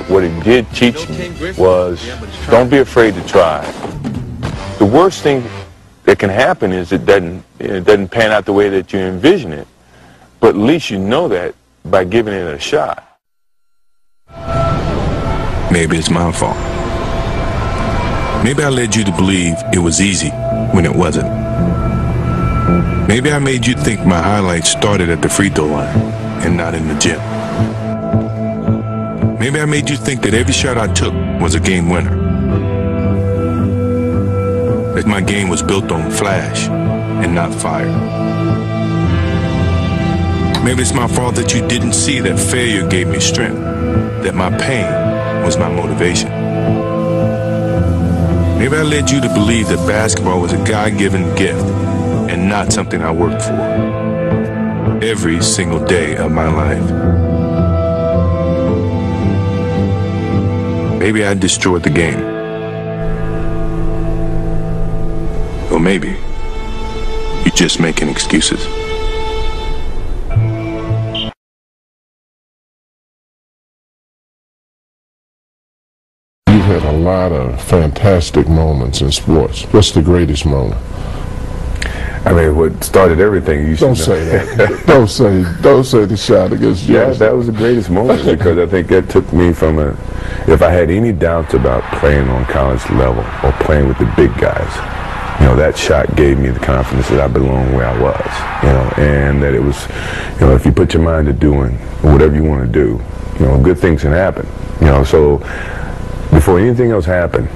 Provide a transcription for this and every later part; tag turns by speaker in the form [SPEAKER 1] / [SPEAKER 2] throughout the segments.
[SPEAKER 1] what it did teach me was don't be afraid to try. The worst thing that can happen is it doesn't pan out the way that you envision it, but at least you know that by giving it a shot.
[SPEAKER 2] Maybe it's my fault. Maybe I led you to believe it was easy when it wasn't. Maybe I made you think my highlights started at the free throw line and not in the gym. Maybe I made you think that every shot I took was a game winner. That my game was built on flash and not fire. Maybe it's my fault that you didn't see that failure gave me strength, that my pain was my motivation. Maybe I led you to believe that basketball was a God-given gift and not something I worked for every single day of my life. Maybe I destroyed the game. Or maybe you're just making excuses.
[SPEAKER 3] You've had a lot of fantastic moments in sports. What's the greatest moment?
[SPEAKER 1] I mean, what started everything, you
[SPEAKER 3] Don't say that. Don't say the shot against Georgia.
[SPEAKER 1] Yeah, that was the greatest moment because I think that took me from if I had any doubts about playing on college level or playing with the big guys, you know, that shot gave me the confidence that I belonged where I was, you know, and that it was, you know, if you put your mind to doing whatever you want to do, you know, good things can happen, you know. So before anything else happened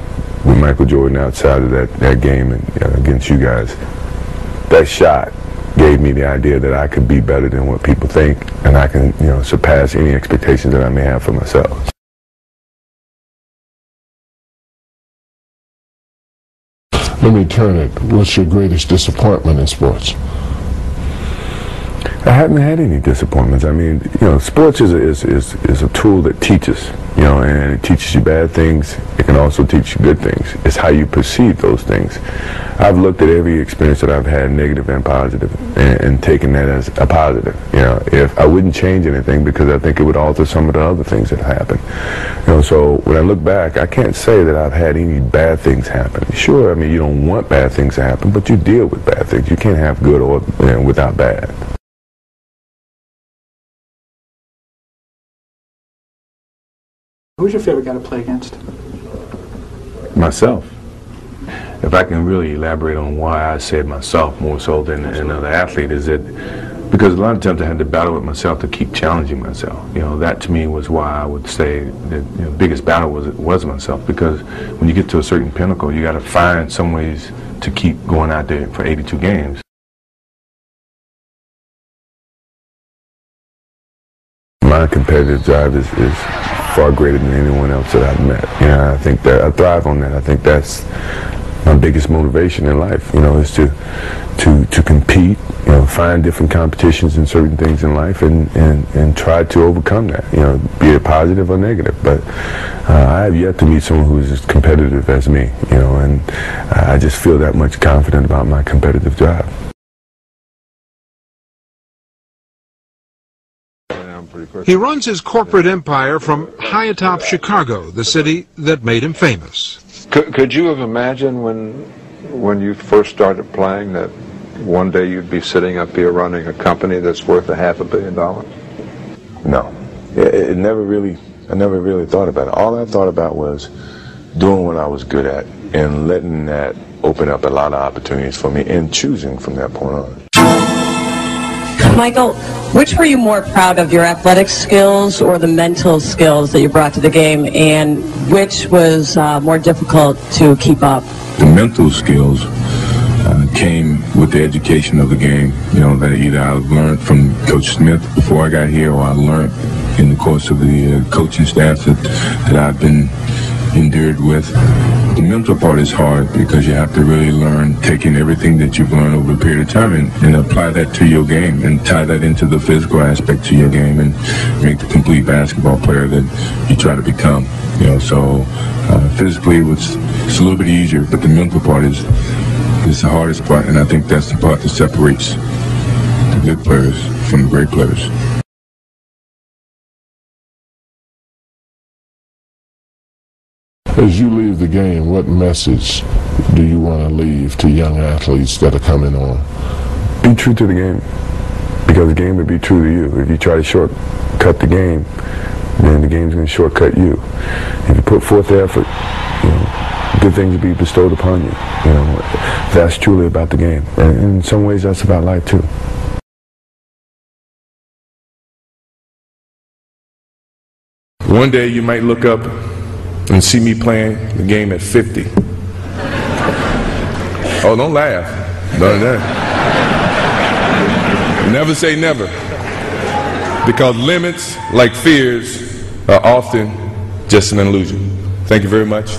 [SPEAKER 1] with Michael Jordan outside of that game and against you guys, that shot gave me the idea that I could be better than what people think, and I can, you know, surpass any expectations that I may have for myself.
[SPEAKER 3] Let me turn it. What's your greatest disappointment in sports?
[SPEAKER 1] I haven't had any disappointments. I mean, you know, sports is a tool that teaches, you know, and it teaches you bad things. It can also teach you good things. It's how you perceive those things. I've looked at every experience that I've had, negative and positive, and taken that as a positive. You know, if I wouldn't change anything because I think it would alter some of the other things that happened. You know, so when I look back, I can't say that I've had any bad things happen. Sure, I mean, you don't want bad things to happen, but you deal with bad things. You can't have good or without bad.
[SPEAKER 4] Who's your favorite guy to play against?
[SPEAKER 1] Myself. If I can really elaborate on why I said myself more so than another athlete, is that because a lot of times I had to battle with myself to keep challenging myself. You know, that to me was why I would say that the biggest battle was myself, because when you get to a certain pinnacle, you got to find some ways to keep going out there for 82 games. My competitive drive is far greater than anyone else that I've met. You know, I think that I thrive on that. I think that's my biggest motivation in life. You know, is to compete. You know, find different competitions in certain things in life, and try to overcome that. You know, be it positive or negative. But I have yet to meet someone who is as competitive as me. You know, and I just feel that much confident about my competitive drive.
[SPEAKER 5] He runs his corporate empire from high atop Chicago, the city that made him famous.
[SPEAKER 6] Could you have imagined when you first started playing that one day you'd be sitting up here running a company that's worth $500 million?
[SPEAKER 1] No. I never really thought about it. All I thought about was doing what I was good at and letting that open up a lot of opportunities for me and choosing from that point on.
[SPEAKER 7] Michael, which were you more proud of, your athletic skills or the mental skills that you brought to the game, and which was more difficult to keep up?
[SPEAKER 2] The mental skills came with the education of the game, you know, that either I learned from Coach Smith before I got here, or I learned in the course of the coaching staff that I've been endured with. The mental part is hard because you have to really learn taking everything that you've learned over a period of time and apply that to your game and tie that into the physical aspect to your game and make the complete basketball player that you try to become. You know, so physically it's a little bit easier, but the mental part is the hardest part, and I think that's the part that separates the good players from the great players.
[SPEAKER 3] As you leave the game, what message do you want to leave to young athletes that are coming on?
[SPEAKER 1] Be true to the game, because the game will be true to you. If you try to shortcut the game, then the game's going to shortcut you. If you put forth the effort, good things will be bestowed upon you. That's truly about the game. And in some ways, that's about life too.
[SPEAKER 8] One day you might look up and see me playing the game at 50. Oh, don't laugh. Don't laugh. Never say never. Because limits, like fears, are often just an illusion. Thank you very much.